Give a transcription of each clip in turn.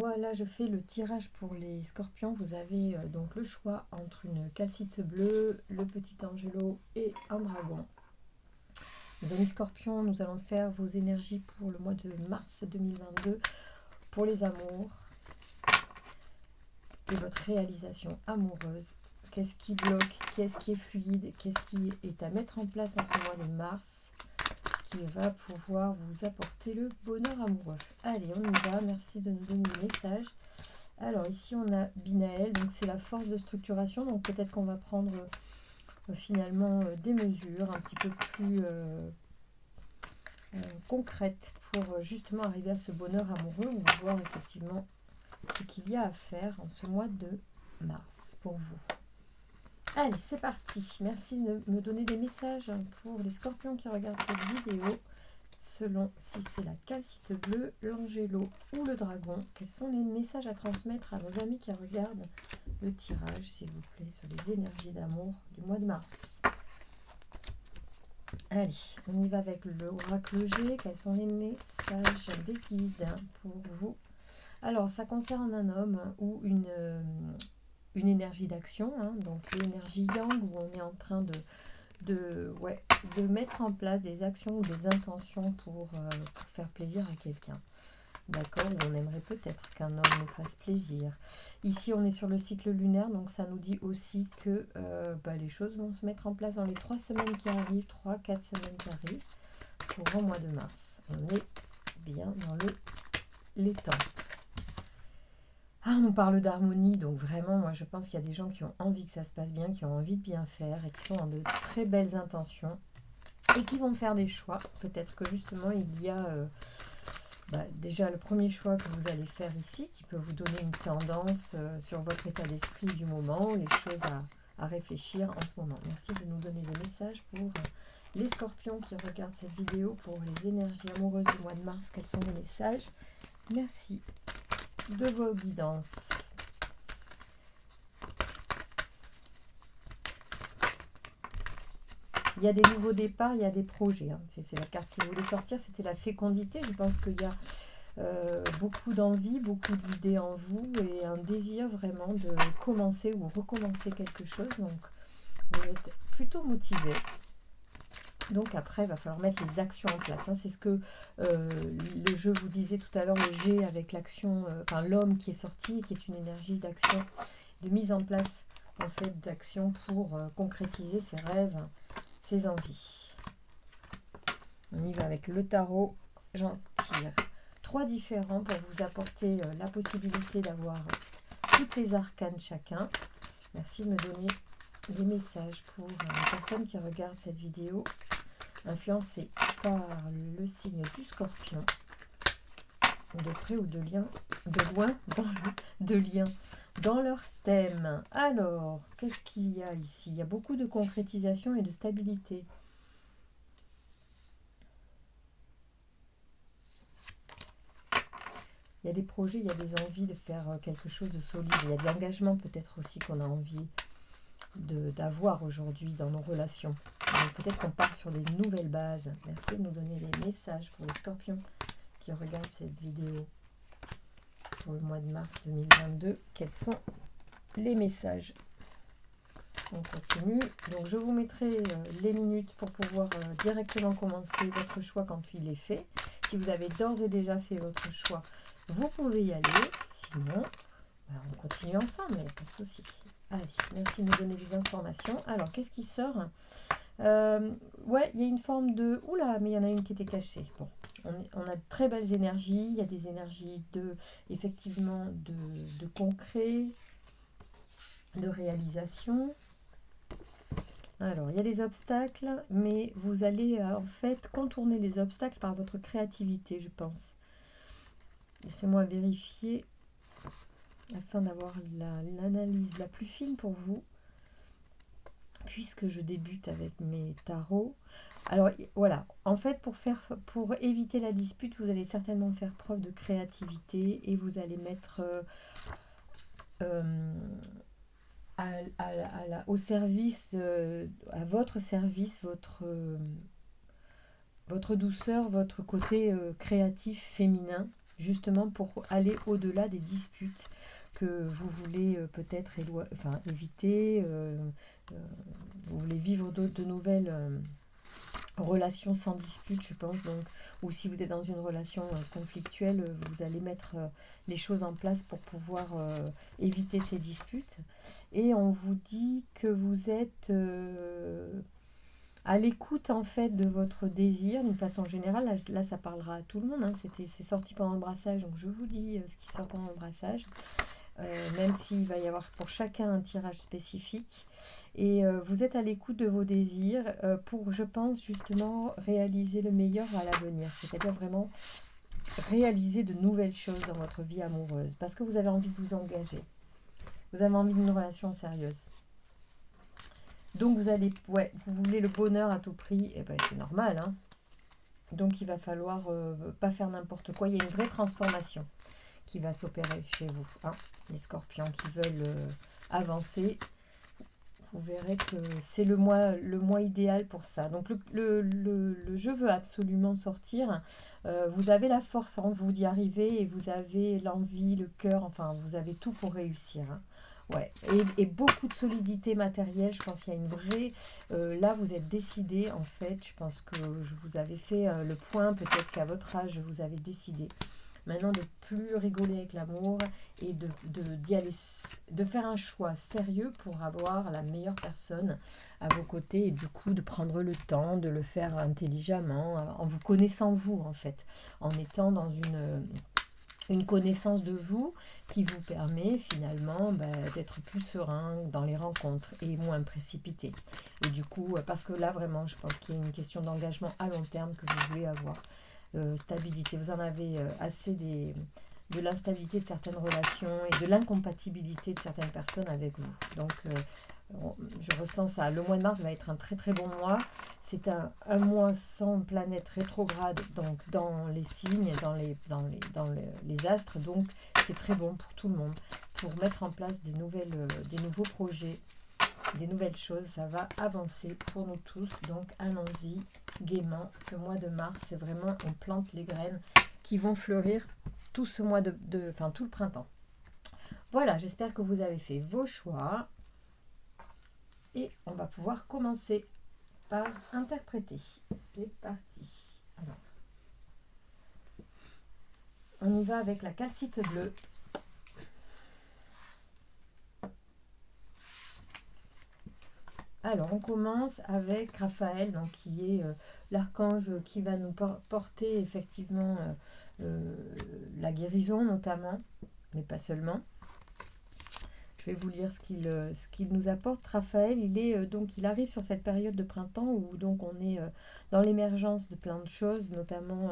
Voilà, je fais le tirage pour les scorpions. Vous avez donc le choix entre une calcite bleue, le petit angelo et un dragon. Les amis scorpions, nous allons faire vos énergies pour le mois de mars 2022 pour les amours et votre réalisation amoureuse. Qu'est-ce qui bloque? Qu'est-ce qui est fluide? Qu'est-ce qui est à mettre en place en ce mois de mars qui va pouvoir vous apporter le bonheur amoureux? Allez, on y va. Merci de nous donner des messages. Alors ici on a Binaël, donc c'est la force de structuration, donc peut-être qu'on va prendre finalement des mesures un petit peu plus concrètes pour justement arriver à ce bonheur amoureux. On va voir effectivement ce qu'il y a à faire en ce mois de mars pour vous. Allez, c'est parti. Merci de me donner des messages pour les scorpions qui regardent cette vidéo. Selon si c'est la calcite bleue, l'angelo ou le dragon, quels sont les messages à transmettre à nos amis qui regardent le tirage, s'il vous plaît, sur les énergies d'amour du mois de mars. Allez, on y va avec l'oracle G. Quels sont les messages des guides pour vous? Alors, ça concerne un homme ou une énergie d'action, hein, donc l'énergie yang, où on est en train de mettre en place des actions ou des intentions pour faire plaisir à quelqu'un. D'accord? Ou on aimerait peut-être qu'un homme nous fasse plaisir. Ici, on est sur le cycle lunaire, donc ça nous dit aussi que les choses vont se mettre en place dans les 3 semaines qui arrivent, 3-4 semaines qui arrivent, pour le mois de mars. On est bien dans les temps. Ah, on parle d'harmonie, donc vraiment, moi je pense qu'il y a des gens qui ont envie que ça se passe bien, qui ont envie de bien faire et qui sont dans de très belles intentions et qui vont faire des choix. Peut-être que justement il y a déjà le premier choix que vous allez faire ici qui peut vous donner une tendance sur votre état d'esprit du moment, les choses à réfléchir en ce moment. Merci de nous donner des messages pour les scorpions qui regardent cette vidéo, pour les énergies amoureuses du mois de mars. Quels sont les messages? Merci de vos guidances. Il y a des nouveaux départs, il y a des projets. Hein. C'est la carte qui voulait sortir, c'était la fécondité. Je pense qu'il y a beaucoup d'envie, beaucoup d'idées en vous et un désir vraiment de commencer ou recommencer quelque chose. Donc, vous êtes plutôt motivé. Donc après, il va falloir mettre les actions en place. Hein. C'est ce que le jeu vous disait tout à l'heure, le G avec l'action, l'homme qui est sorti, qui est une énergie d'action, de mise en place en fait d'action pour concrétiser ses rêves, ses envies. On y va avec le tarot. J'en tire 3 différents pour vous apporter la possibilité d'avoir toutes les arcanes chacun. Merci de me donner des messages pour les personnes qui regardent cette vidéo influencées par le signe du scorpion, de près ou de loin, de lien dans leur thème. Alors, qu'est-ce qu'il y a ici? Il y a beaucoup de concrétisation et de stabilité. Il y a des projets, il y a des envies de faire quelque chose de solide. Il y a de l'engagement peut-être aussi qu'on a envie d'avoir aujourd'hui dans nos relations. Peut-être qu'on part sur des nouvelles bases. Merci de nous donner des messages pour les scorpions qui regardent cette vidéo pour le mois de mars 2022. Quels sont les messages? On continue. Donc je vous mettrai les minutes pour pouvoir directement commencer votre choix quand il est fait. Si vous avez d'ores et déjà fait votre choix, vous pouvez y aller. Sinon, on continue ensemble, il n'y a pas de souci. Allez, merci de nous donner des informations. Alors, qu'est-ce qui sort? Ouais, il y a une forme de... Oula, mais il y en a une qui était cachée. Bon, on a de très belles énergies. Il y a des énergies effectivement, de concret, de réalisation. Alors, il y a des obstacles, mais vous allez en fait contourner les obstacles par votre créativité, je pense. Laissez-moi vérifier afin d'avoir l'analyse la plus fine pour vous, puisque je débute avec mes tarots. Alors voilà, en fait pour éviter la dispute, vous allez certainement faire preuve de créativité et vous allez mettre au service, à votre service, votre douceur, votre côté créatif féminin, justement pour aller au-delà des disputes que vous voulez peut-être éviter, vous voulez vivre de nouvelles relations sans dispute, je pense. Donc, ou si vous êtes dans une relation conflictuelle, vous allez mettre les choses en place pour pouvoir éviter ces disputes. Et on vous dit que vous êtes à l'écoute en fait de votre désir d'une façon générale. Là, ça parlera à tout le monde, hein. C'est sorti pendant le brassage, donc je vous dis ce qui sort pendant le brassage. Même s'il va y avoir pour chacun un tirage spécifique. Et vous êtes à l'écoute de vos désirs pour, je pense, justement réaliser le meilleur à l'avenir. C'est-à-dire vraiment réaliser de nouvelles choses dans votre vie amoureuse. Parce que vous avez envie de vous engager. Vous avez envie d'une relation sérieuse. Donc vous voulez le bonheur à tout prix. Et ben c'est normal, hein. Donc il va falloir pas faire n'importe quoi. Il y a une vraie transformation qui va s'opérer chez vous, hein. Les scorpions qui veulent avancer, vous verrez que c'est le mois idéal pour ça. Donc le je veux absolument sortir. Vous avez la force en vous d'y arriver et vous avez l'envie, le cœur, enfin vous avez tout pour réussir, hein. Ouais. Et beaucoup de solidité matérielle, je pense qu'il y a une vraie... là, vous êtes décidé, en fait, je pense que je vous avais fait le point, peut-être qu'à votre âge, vous avez décidé maintenant de plus rigoler avec l'amour et d'y aller, de faire un choix sérieux pour avoir la meilleure personne à vos côtés et du coup de prendre le temps de le faire intelligemment, en vous connaissant vous en fait, en étant dans une connaissance de vous qui vous permet finalement d'être plus serein dans les rencontres et moins précipité. Et du coup, parce que là vraiment, je pense qu'il y a une question d'engagement à long terme que vous voulez avoir. Stabilité, vous en avez assez de l'instabilité de certaines relations et de l'incompatibilité de certaines personnes avec vous. Donc je ressens ça. Le mois de mars va être un très très bon mois. C'est un mois sans planète rétrograde donc dans les signes, dans les astres. Donc c'est très bon pour tout le monde, pour mettre en place des nouveaux projets, des nouvelles choses. Ça va avancer pour nous tous. Donc allons-y gaiement. Ce mois de mars, c'est vraiment, on plante les graines qui vont fleurir tout ce mois tout le printemps. Voilà, j'espère que vous avez fait vos choix. Et on va pouvoir commencer par interpréter. C'est parti. Alors, on y va avec la calcite bleue. Alors, on commence avec Raphaël, donc, qui est l'archange qui va nous porter effectivement la guérison notamment, mais pas seulement. Je vais vous lire ce qu'il nous apporte. Raphaël, il arrive sur cette période de printemps où donc on est dans l'émergence de plein de choses, notamment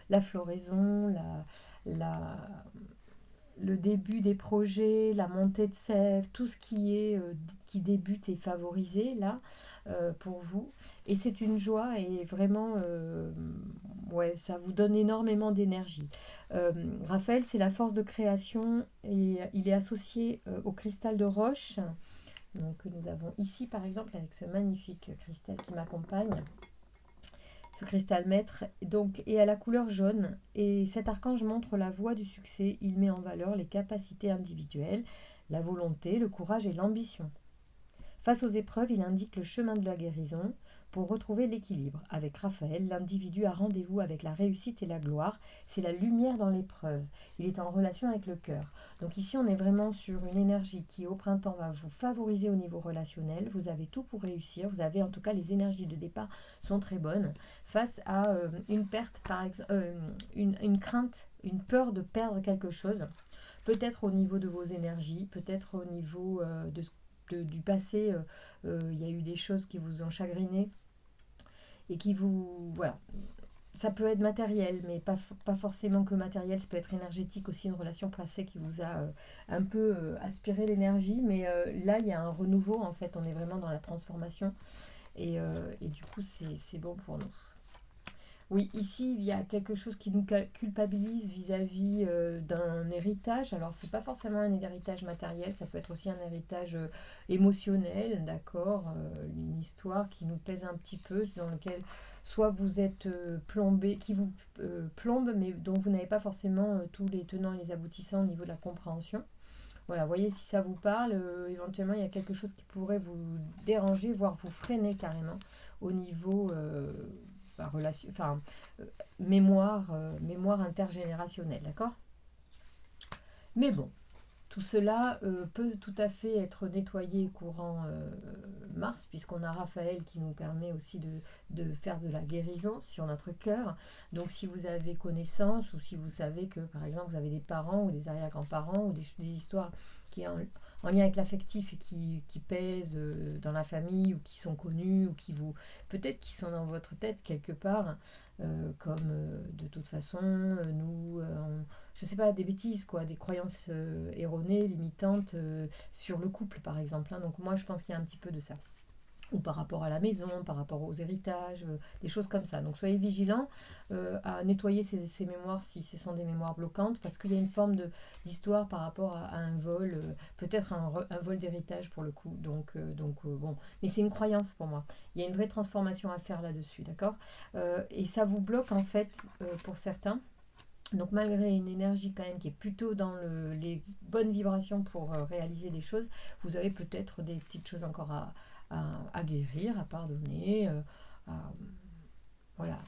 la floraison, le début des projets, la montée de sève, tout ce qui débute est favorisé là pour vous. Et c'est une joie et vraiment, ça vous donne énormément d'énergie. Raphaël, c'est la force de création et il est associé au cristal de roche, donc, que nous avons ici par exemple avec ce magnifique cristal qui m'accompagne. Ce cristal maître donc est à la couleur jaune et cet archange montre la voie du succès. Il met en valeur les capacités individuelles, la volonté, le courage et l'ambition. Face aux épreuves, il indique le chemin de la guérison pour retrouver l'équilibre. Avec Raphaël, l'individu a rendez-vous avec la réussite et la gloire. C'est la lumière dans l'épreuve. Il est en relation avec le cœur. Donc ici, on est vraiment sur une énergie qui, au printemps, va vous favoriser au niveau relationnel. Vous avez tout pour réussir. Vous avez, en tout cas, les énergies de départ sont très bonnes. Face à une perte, par exemple, une crainte, une peur de perdre quelque chose. Peut-être au niveau de vos énergies, peut-être au niveau du passé, il y a eu des choses qui vous ont chagriné et qui vous... Voilà. Ça peut être matériel, mais pas forcément que matériel. Ça peut être énergétique aussi, une relation passée qui vous a un peu aspiré l'énergie. Mais là, il y a un renouveau, en fait. On est vraiment dans la transformation. Et du coup, c'est bon pour nous. Oui, ici, il y a quelque chose qui nous culpabilise vis-à-vis d'un héritage. Alors, c'est pas forcément un héritage matériel, ça peut être aussi un héritage émotionnel, d'accord, une histoire qui nous pèse un petit peu, dans lequel soit vous êtes plombé, qui vous plombe, mais dont vous n'avez pas forcément tous les tenants et les aboutissants au niveau de la compréhension. Voilà, voyez si ça vous parle, éventuellement il y a quelque chose qui pourrait vous déranger, voire vous freiner carrément au niveau relation, mémoire intergénérationnelle, d'accord? Mais bon, tout cela peut tout à fait être nettoyé courant mars, puisqu'on a Raphaël qui nous permet aussi de faire de la guérison sur notre cœur. Donc si vous avez connaissance, ou si vous savez que par exemple vous avez des parents ou des arrière-grands-parents, ou des histoires qui sont en lien avec l'affectif et qui pèsent dans la famille, ou qui sont connus, ou qui vous peut-être qui sont dans votre tête quelque part, comme de toute façon je sais pas, des bêtises, quoi, des croyances erronées, limitantes sur le couple, par exemple. Hein. Donc moi, je pense qu'il y a un petit peu de ça. Ou par rapport à la maison, par rapport aux héritages, des choses comme ça. Donc soyez vigilants à nettoyer ces mémoires si ce sont des mémoires bloquantes, parce qu'il y a une forme d'histoire par rapport à un vol, peut-être un vol d'héritage pour le coup. Donc bon, mais c'est une croyance pour moi. Il y a une vraie transformation à faire là-dessus, d'accord? Et ça vous bloque en fait pour certains. Donc malgré une énergie quand même qui est plutôt dans les bonnes vibrations pour réaliser des choses, vous avez peut-être des petites choses encore à guérir, à pardonner, à, voilà,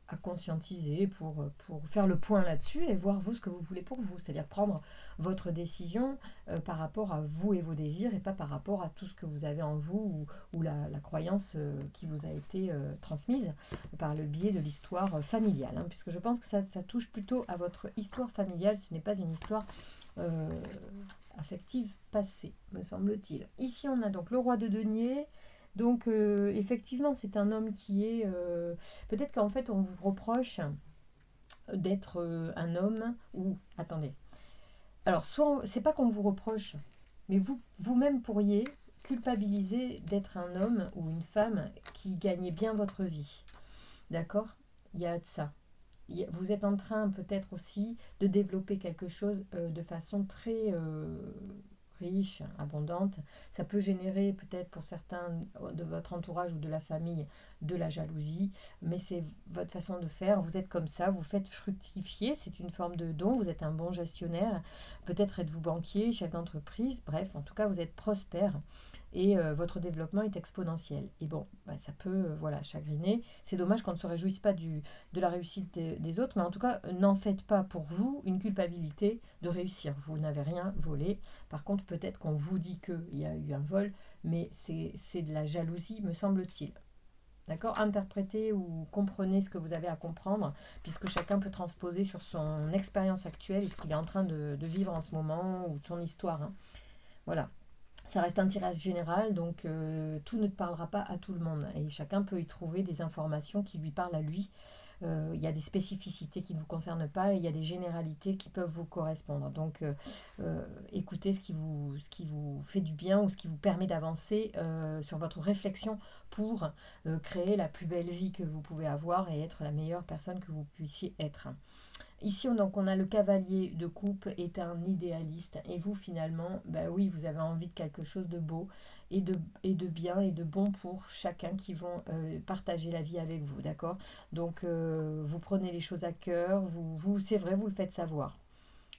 à conscientiser pour faire le point là-dessus et voir vous ce que vous voulez pour vous. C'est-à-dire prendre votre décision par rapport à vous et vos désirs et pas par rapport à tout ce que vous avez en vous ou la croyance qui vous a été transmise par le biais de l'histoire familiale. Hein, puisque je pense que ça touche plutôt à votre histoire familiale, ce n'est pas une histoire affective passée, me semble-t-il. Ici, on a donc le roi de denier. Donc, effectivement, c'est un homme qui est... peut-être qu'en fait, on vous reproche d'être un homme ou... Attendez. Alors, soit c'est pas qu'on vous reproche, mais vous-même pourriez culpabiliser d'être un homme ou une femme qui gagnait bien votre vie. D'accord? Il y a de ça. Vous êtes en train peut-être aussi de développer quelque chose de façon très riche, abondante. Ça peut générer peut-être pour certains de votre entourage ou de la famille de la jalousie, mais c'est votre façon de faire. Vous êtes comme ça, vous faites fructifier, c'est une forme de don, vous êtes un bon gestionnaire, peut-être êtes-vous banquier, chef d'entreprise, bref, en tout cas vous êtes prospère et votre développement est exponentiel. Et bon, ça peut chagriner. C'est dommage qu'on ne se réjouisse pas de la réussite des autres, mais en tout cas, n'en faites pas pour vous une culpabilité de réussir. Vous n'avez rien volé. Par contre, peut-être qu'on vous dit qu'il y a eu un vol, mais c'est de la jalousie, me semble-t-il. D'accord? Interprétez ou comprenez ce que vous avez à comprendre, puisque chacun peut transposer sur son expérience actuelle et ce qu'il est en train de vivre en ce moment, ou de son histoire. Hein. Voilà. Ça reste un tirage général, donc tout ne parlera pas à tout le monde. Et chacun peut y trouver des informations qui lui parlent à lui. Il y a des spécificités qui ne vous concernent pas et il y a des généralités qui peuvent vous correspondre. Donc écoutez ce qui vous fait du bien ou ce qui vous permet d'avancer sur votre réflexion pour créer la plus belle vie que vous pouvez avoir et être la meilleure personne que vous puissiez être. Ici, on a le cavalier de coupe est un idéaliste. Et vous, finalement, oui, vous avez envie de quelque chose de beau et de bien et de bon pour chacun qui vont partager la vie avec vous, d'accord? Donc, vous prenez les choses à cœur, c'est vrai, vous le faites savoir.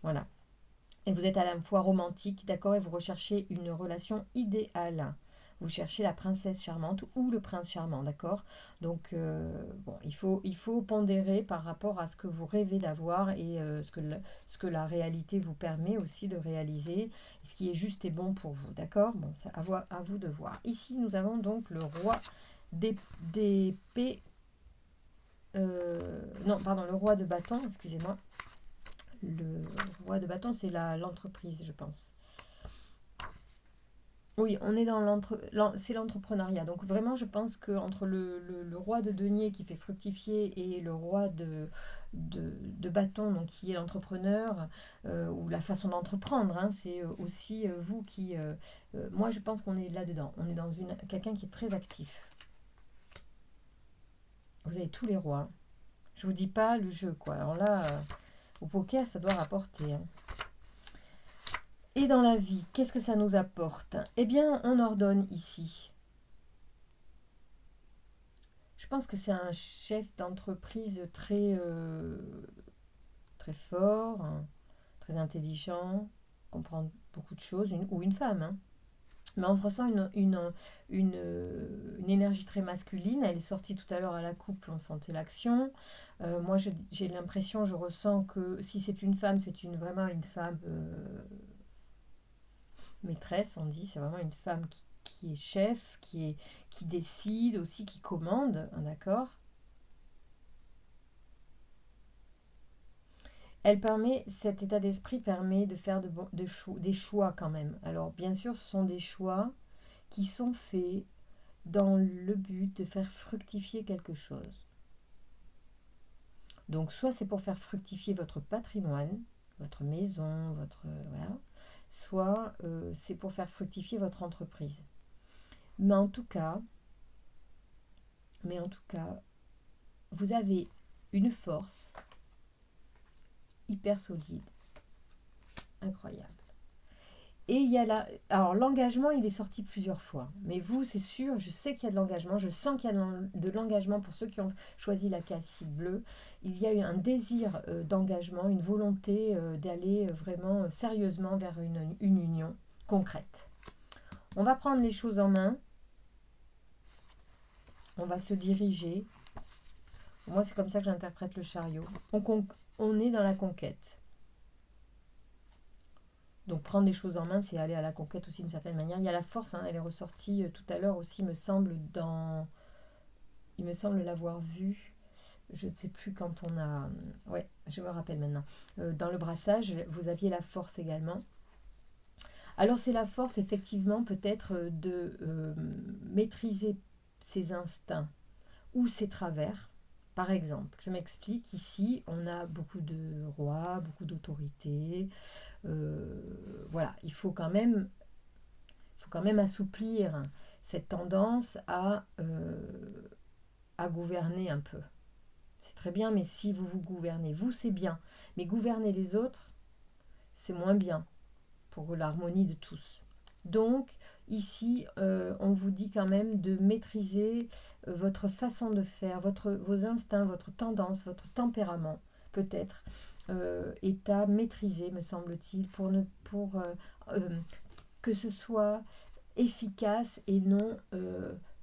Voilà. Et vous êtes à la fois romantique, d'accord? Et vous recherchez une relation idéale. Vous cherchez la princesse charmante ou le prince charmant, d'accord? Donc, il faut pondérer par rapport à ce que vous rêvez d'avoir et ce que la réalité vous permet aussi de réaliser, ce qui est juste et bon pour vous, d'accord? Bon, c'est à vous de voir. Ici, nous avons donc le roi d'épée. Le roi de bâton, excusez-moi. Le roi de bâton, c'est l'entreprise, je pense. Oui, on est dans c'est l'entrepreneuriat. Donc vraiment, je pense qu'entre le roi de denier qui fait fructifier et le roi de bâton, donc qui est l'entrepreneur, ou la façon d'entreprendre, hein, c'est aussi vous qui... moi, je pense qu'on est là-dedans. On est dans quelqu'un qui est très actif. Vous avez tous les rois. Je vous dis pas le jeu, quoi. Alors là, au poker, ça doit rapporter. Hein. Et dans la vie, qu'est-ce que ça nous apporte? Eh bien, on ordonne ici. Je pense que c'est un chef d'entreprise très fort, hein, très intelligent, comprend beaucoup de choses, ou une femme, hein. Mais on ressent une énergie très masculine. Elle est sortie tout à l'heure à la coupe, on sentait l'action. Moi, j'ai l'impression, je ressens que si c'est une femme, c'est vraiment une femme maîtresse, on dit. C'est vraiment une femme qui est chef, qui décide aussi, qui commande, hein, d'accord. Cet état d'esprit permet de faire des choix quand même. Alors, bien sûr, ce sont des choix qui sont faits dans le but de faire fructifier quelque chose. Donc, soit c'est pour faire fructifier votre patrimoine, votre maison, voilà, soit c'est pour faire fructifier votre entreprise. Mais en tout cas, vous avez une force hyper solide, incroyable. Et il y a là, alors l'engagement, il est sorti plusieurs fois. Mais vous, c'est sûr, je sais qu'il y a de l'engagement. Je sens qu'il y a de l'engagement pour ceux qui ont choisi la case bleue. Il y a eu un désir d'engagement, une volonté d'aller vraiment sérieusement vers une union concrète. On va prendre les choses en main. On va se diriger. Moi, c'est comme ça que j'interprète le chariot. On est dans la conquête. Donc prendre les choses en main, c'est aller à la conquête aussi d'une certaine manière. Il y a la force, hein, elle est ressortie tout à l'heure aussi, il me semble l'avoir vue. Je ne sais plus quand on a... Ouais, je me rappelle maintenant. Dans le brassage, vous aviez la force également. Alors c'est la force, effectivement, peut-être de maîtriser ses instincts ou ses travers. Par exemple, je m'explique, ici, on a beaucoup de rois, beaucoup d'autorités. Voilà, il faut quand même assouplir cette tendance à gouverner un peu. C'est très bien, mais si vous gouvernez, vous, c'est bien. Mais gouverner les autres, c'est moins bien pour l'harmonie de tous. Donc, ici, on vous dit quand même de maîtriser votre façon de faire, vos instincts, votre tendance, votre tempérament, peut-être, est à maîtriser, me semble-t-il, pour que ce soit efficace et non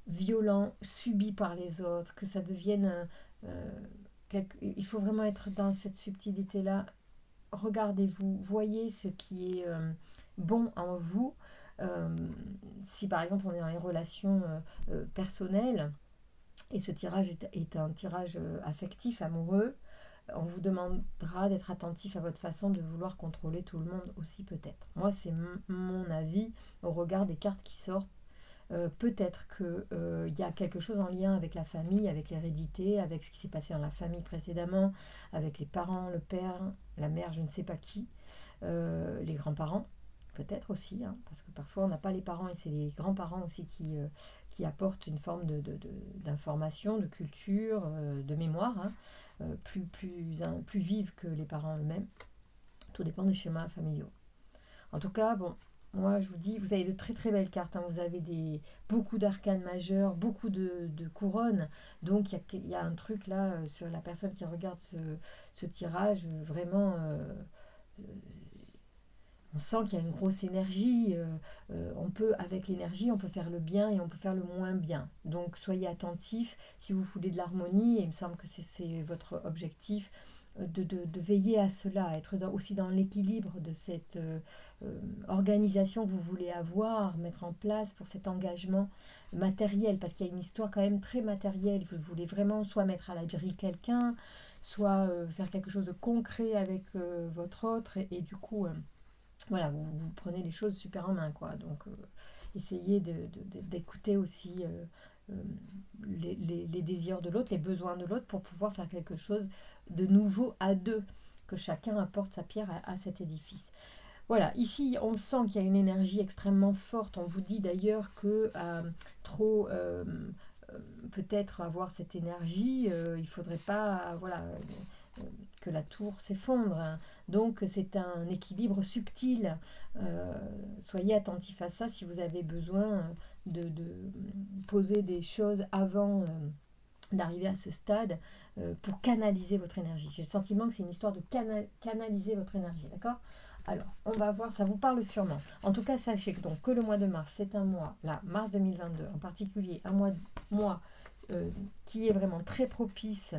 violent, subi par les autres, que ça devienne... il faut vraiment être dans cette subtilité-là. Regardez-vous, voyez ce qui est bon en vous. Si par exemple on est dans les relations personnelles, et ce tirage est un tirage affectif, amoureux, on vous demandera d'être attentif à votre façon de vouloir contrôler tout le monde aussi peut-être. Moi, c'est mon avis au regard des cartes qui sortent. Peut-être qu'il y a quelque chose en lien avec la famille, avec l'hérédité, avec ce qui s'est passé dans la famille précédemment, avec les parents, le père, la mère, je ne sais pas qui, les grands-parents, peut-être aussi, hein, parce que parfois on n'a pas les parents et c'est les grands-parents aussi qui apportent une forme d'information, de culture, de mémoire, hein, plus vive que les parents eux-mêmes. Tout dépend des schémas familiaux. En tout cas, bon, moi je vous dis, vous avez de très très belles cartes, hein. Vous avez beaucoup d'arcanes majeurs, beaucoup de couronnes. Donc il y a un truc là sur la personne qui regarde ce tirage, vraiment... on sent qu'il y a une grosse énergie. Avec l'énergie, on peut faire le bien et on peut faire le moins bien. Donc soyez attentifs si vous voulez de l'harmonie, et il me semble que c'est votre objectif, de veiller à cela, à être aussi dans l'équilibre de cette organisation que vous voulez mettre en place pour cet engagement matériel, parce qu'il y a une histoire quand même très matérielle. Vous voulez vraiment soit mettre à l'abri quelqu'un, soit faire quelque chose de concret avec votre autre, et du coup... voilà, vous prenez les choses super en main, quoi. Donc, essayez d'écouter aussi les désirs de l'autre, les besoins de l'autre, pour pouvoir faire quelque chose de nouveau à deux, que chacun apporte sa pierre à cet édifice. Voilà, ici, on sent qu'il y a une énergie extrêmement forte. On vous dit d'ailleurs que trop... peut-être avoir cette énergie, il ne faudrait pas... voilà... que la tour s'effondre, hein. Donc c'est un équilibre subtil. Soyez attentifs à ça si vous avez besoin de poser des choses avant d'arriver à ce stade pour canaliser votre énergie. J'ai le sentiment que c'est une histoire de canaliser votre énergie, d'accord? Alors, on va voir, ça vous parle sûrement. En tout cas, sachez que, donc, que le mois de mars, c'est un mois, là, mars 2022 en particulier, un mois qui est vraiment très propice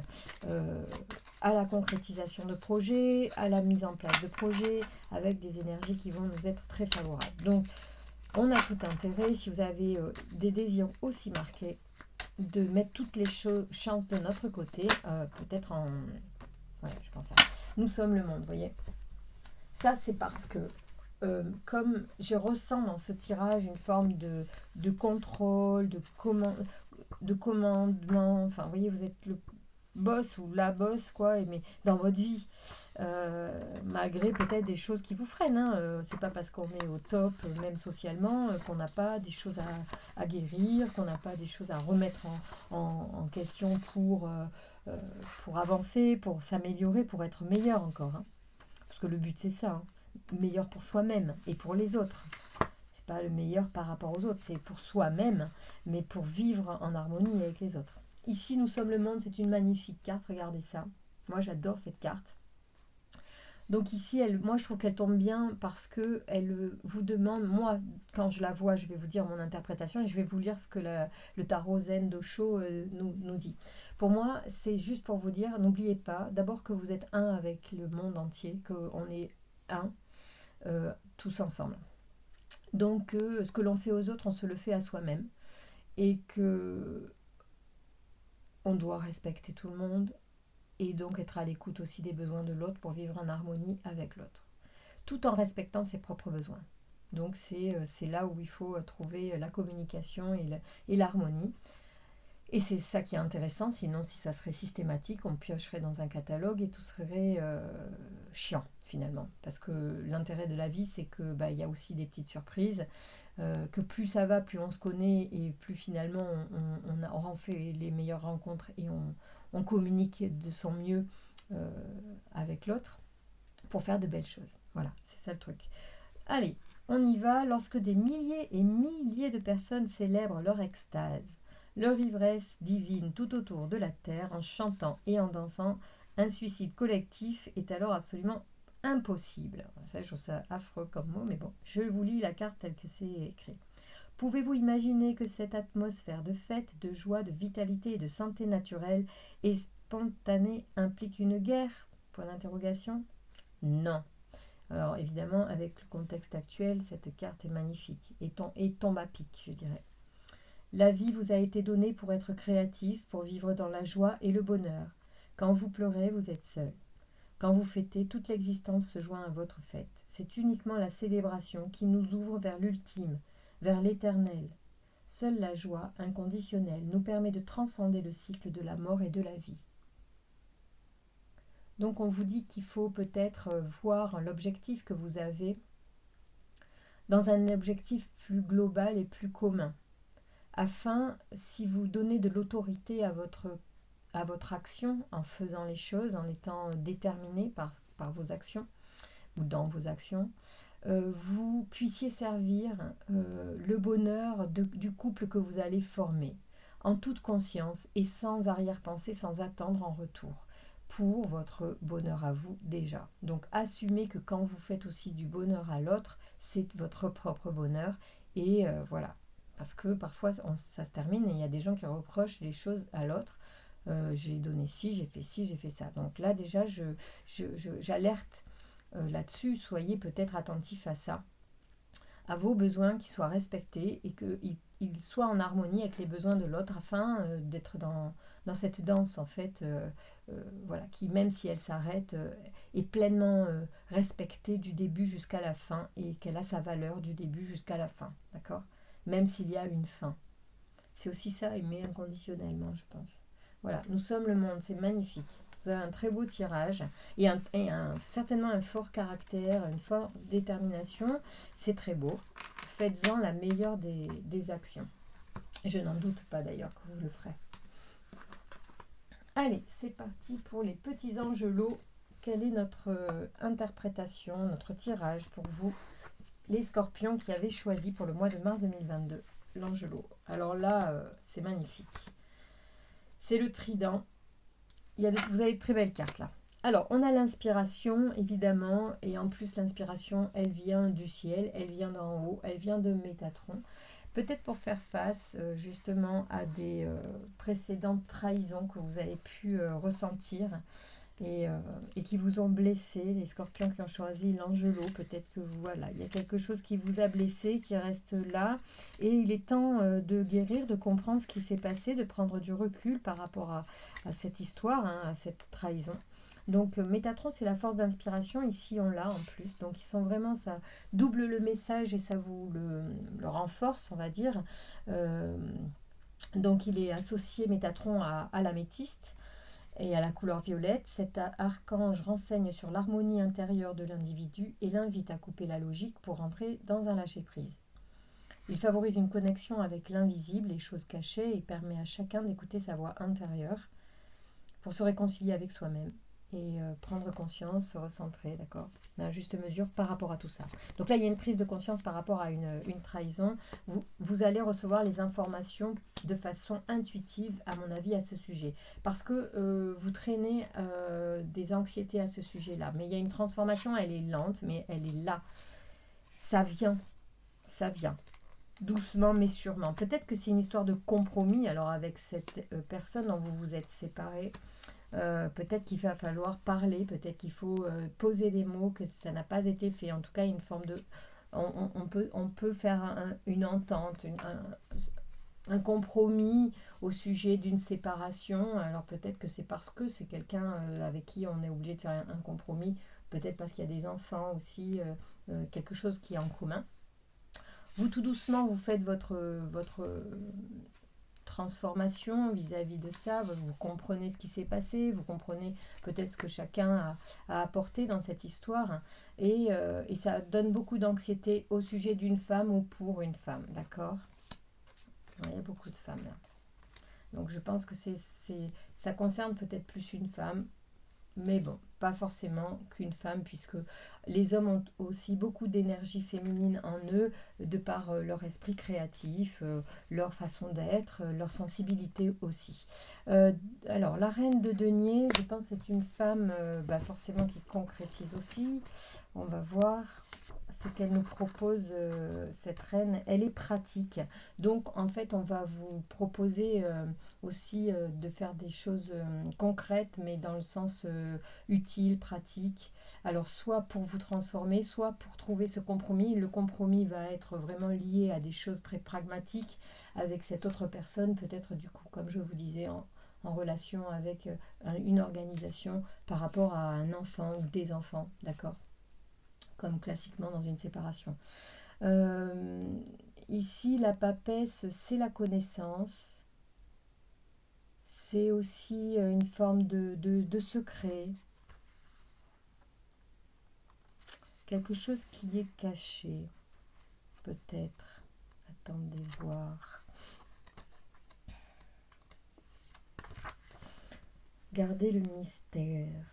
à la concrétisation de projets, à la mise en place de projets, avec des énergies qui vont nous être très favorables. Donc, on a tout intérêt, si vous avez des désirs aussi marqués, de mettre toutes les chances de notre côté, peut-être en... Voilà, je pense à... Nous sommes le monde, vous voyez. Ça, c'est parce que, comme je ressens dans ce tirage une forme de contrôle, de commandement, enfin, vous voyez, vous êtes le boss ou la boss, quoi, mais dans votre vie, malgré peut-être des choses qui vous freinent, hein, c'est pas parce qu'on est au top, même socialement, qu'on n'a pas des choses à guérir, qu'on n'a pas des choses à remettre en question pour avancer, pour s'améliorer, pour être meilleur encore, hein. Parce que le but, c'est ça, hein. Meilleur pour soi-même et pour les autres. C'est pas le meilleur par rapport aux autres, c'est pour soi-même, mais pour vivre en harmonie avec les autres. Ici, nous sommes le monde, c'est une magnifique carte, regardez ça. Moi, j'adore cette carte. Donc ici, moi, je trouve qu'elle tombe bien parce qu'elle vous demande, moi, quand je la vois, je vais vous dire mon interprétation et je vais vous lire ce que le tarot Zen d'Osho nous dit. Pour moi, c'est juste pour vous dire, n'oubliez pas, d'abord que vous êtes un avec le monde entier, qu'on est un, tous ensemble. Donc, ce que l'on fait aux autres, on se le fait à soi-même. Et que on doit respecter tout le monde et donc être à l'écoute aussi des besoins de l'autre pour vivre en harmonie avec l'autre, tout en respectant ses propres besoins. Donc, c'est là où il faut trouver la communication et l'harmonie. Et c'est ça qui est intéressant, sinon si ça serait systématique, on piocherait dans un catalogue et tout serait chiant finalement. Parce que l'intérêt de la vie, c'est que y a aussi des petites surprises, que plus ça va, plus on se connaît et plus finalement on en fait les meilleures rencontres et on communique de son mieux avec l'autre pour faire de belles choses. Voilà, c'est ça le truc. Allez, on y va. Lorsque des milliers et milliers de personnes célèbrent leur extase, leur ivresse divine tout autour de la terre, en chantant et en dansant, un suicide collectif est alors absolument impossible. Ça, je trouve ça affreux comme mot, mais bon, je vous lis la carte telle que c'est écrit. Pouvez-vous imaginer que cette atmosphère de fête, de joie, de vitalité et de santé naturelle et spontanée implique une guerre? Point d'interrogation. Non. Alors évidemment, avec le contexte actuel, cette carte est magnifique et tombe à pic, je dirais. La vie vous a été donnée pour être créatif, pour vivre dans la joie et le bonheur. Quand vous pleurez, vous êtes seul. Quand vous fêtez, toute l'existence se joint à votre fête. C'est uniquement la célébration qui nous ouvre vers l'ultime, vers l'éternel. Seule la joie inconditionnelle nous permet de transcender le cycle de la mort et de la vie. Donc on vous dit qu'il faut peut-être voir l'objectif que vous avez dans un objectif plus global et plus commun, afin, si vous donnez de l'autorité à votre action, en faisant les choses, en étant déterminé par vos actions, ou dans vos actions, vous puissiez servir le bonheur du couple que vous allez former, en toute conscience et sans arrière-pensée, sans attendre en retour, pour votre bonheur à vous déjà. Donc assumez que quand vous faites aussi du bonheur à l'autre, c'est votre propre bonheur, et voilà. Parce que parfois ça se termine et il y a des gens qui reprochent les choses à l'autre. J'ai donné ci, j'ai fait ça. Donc là déjà j'alerte là-dessus, soyez peut-être attentifs à ça, à vos besoins qui soient respectés et qu'ils soient en harmonie avec les besoins de l'autre, afin d'être dans cette danse en fait, voilà, qui même si elle s'arrête, est pleinement respectée du début jusqu'à la fin et qu'elle a sa valeur du début jusqu'à la fin, d'accord ? Même s'il y a une fin. C'est aussi ça, aimer inconditionnellement, je pense. Voilà, nous sommes le monde, c'est magnifique. Vous avez un très beau tirage et certainement un fort caractère, une forte détermination. C'est très beau. Faites-en la meilleure des actions. Je n'en doute pas d'ailleurs que vous le ferez. Allez, c'est parti pour les petits angelots. Quelle est notre interprétation, notre tirage pour vous, les scorpions qui avaient choisi pour le mois de mars 2022 l'angelot? Alors là, c'est magnifique. C'est le trident. Vous avez de très belles cartes là. Alors, on a l'inspiration, évidemment, et en plus, l'inspiration, elle vient du ciel, elle vient d'en haut, elle vient de Métatron. Peut-être pour faire face, justement, à des précédentes trahisons que vous avez pu ressentir et qui vous ont blessé, les scorpions qui ont choisi l'Angelo, peut-être que voilà, il y a quelque chose qui vous a blessé, qui reste là, et il est temps de guérir, de comprendre ce qui s'est passé, de prendre du recul par rapport à cette histoire, hein, à cette trahison. Donc Métatron, c'est la force d'inspiration, ici on l'a en plus, donc ils sont vraiment, ça double le message et ça vous le renforce, on va dire. Donc il est associé Métatron à l'améthyste et à la couleur violette. Cet archange renseigne sur l'harmonie intérieure de l'individu et l'invite à couper la logique pour entrer dans un lâcher-prise. Il favorise une connexion avec l'invisible, les choses cachées, et permet à chacun d'écouter sa voix intérieure pour se réconcilier avec soi-même et prendre conscience, se recentrer, d'accord, à juste mesure par rapport à tout ça. Donc là, il y a une prise de conscience par rapport à une trahison. Vous allez recevoir les informations de façon intuitive, à mon avis, à ce sujet. Parce que vous traînez des anxiétés à ce sujet-là. Mais il y a une transformation, elle est lente, mais elle est là. Ça vient. Doucement mais sûrement. Peut-être que c'est une histoire de compromis, alors avec cette personne dont vous vous êtes séparés. Peut-être qu'il va falloir parler, peut-être qu'il faut poser des mots, que ça n'a pas été fait. En tout cas, une forme de... On peut faire une entente, un compromis au sujet d'une séparation. Alors peut-être que c'est parce que c'est quelqu'un avec qui on est obligé de faire un compromis. Peut-être parce qu'il y a des enfants aussi, quelque chose qui est en commun. Vous, tout doucement, vous faites votre transformation vis-à-vis de ça, vous comprenez ce qui s'est passé, vous comprenez peut-être ce que chacun a apporté dans cette histoire, et ça donne beaucoup d'anxiété au sujet d'une femme ou pour une femme, d'accord? Il y a beaucoup de femmes là. Donc je pense que ça concerne peut-être plus une femme, mais bon, pas forcément qu'une femme, puisque les hommes ont aussi beaucoup d'énergie féminine en eux, de par leur esprit créatif, leur façon d'être, leur sensibilité aussi. Alors, la reine de denier, je pense que c'est une femme forcément qui concrétise aussi. On va voir ce qu'elle nous propose, cette reine. Elle est pratique. Donc, en fait, on va vous proposer aussi de faire des choses concrètes, mais dans le sens utile, pratique. Alors, soit pour vous transformer, soit pour trouver ce compromis. Le compromis va être vraiment lié à des choses très pragmatiques avec cette autre personne, peut-être du coup, comme je vous disais, en relation avec une organisation par rapport à un enfant ou des enfants, d'accord? Comme classiquement dans une séparation. Ici, la papesse, c'est la connaissance. C'est aussi une forme de secret. Quelque chose qui est caché, peut-être. Attendez voir. Gardez le mystère.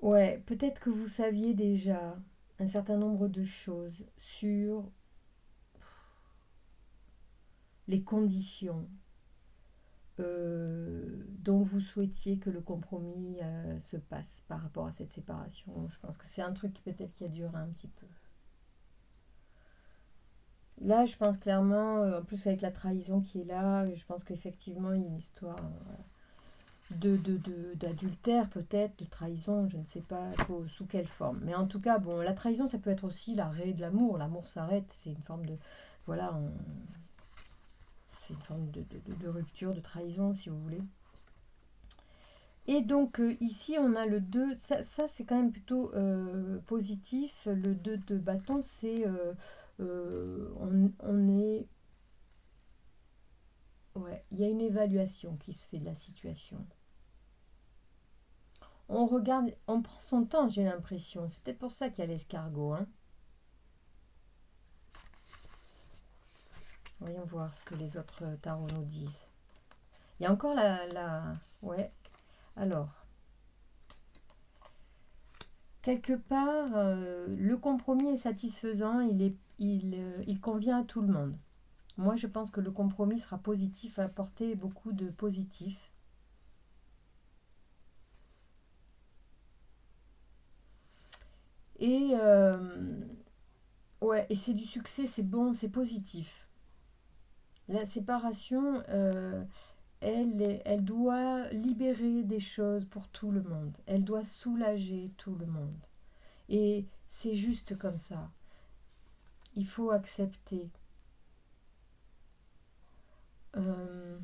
Ouais, peut-être que vous saviez déjà un certain nombre de choses sur les conditions dont vous souhaitiez que le compromis se passe par rapport à cette séparation. Je pense que c'est un truc peut-être qui a duré un petit peu. Là, je pense clairement, en plus avec la trahison qui est là, je pense qu'effectivement, il y a une histoire d'adultère peut-être, de trahison, je ne sais pas sous quelle forme. Mais en tout cas, bon, la trahison, ça peut être aussi l'arrêt de l'amour. L'amour s'arrête, c'est une forme de... Voilà, c'est une forme de rupture, de trahison, si vous voulez. Et donc, ici, on a le 2. Ça c'est quand même plutôt positif. Le 2 de bâton, c'est... on est... Ouais, il y a une évaluation qui se fait de la situation. On regarde, on prend son temps, j'ai l'impression. C'est peut-être pour ça qu'il y a l'escargot, hein. Voyons voir ce que les autres tarots nous disent. Il y a encore la... Ouais. Alors. quelque part, le compromis est satisfaisant, il convient à tout le monde. Moi, je pense que le compromis sera positif, va apporter beaucoup de positif. Et ouais, et c'est du succès, c'est bon, c'est positif. La séparation, elle doit libérer des choses pour tout le monde. Elle doit soulager tout le monde. Et c'est juste comme ça. Il faut accepter. Il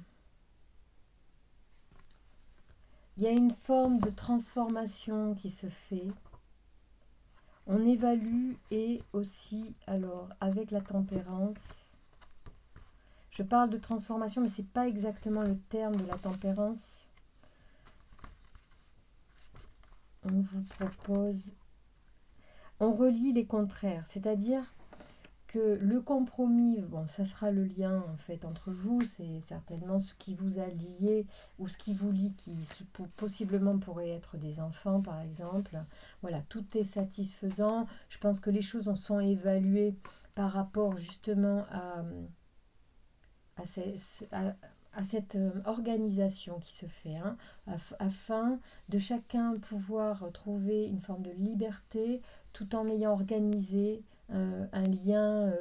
y a une forme de transformation qui se fait. On évalue et aussi, alors, avec la tempérance, je parle de transformation, mais ce n'est pas exactement le terme de la tempérance. On vous propose, on relie les contraires, c'est-à-dire que le compromis, bon, ça sera le lien en fait entre vous, c'est certainement ce qui vous a lié ou ce qui vous lie, qui possiblement pourrait être des enfants par exemple. Voilà, tout est satisfaisant. Je pense que les choses sont évaluées par rapport justement à cette organisation qui se fait, hein, afin de chacun pouvoir trouver une forme de liberté tout en ayant organisé un lien,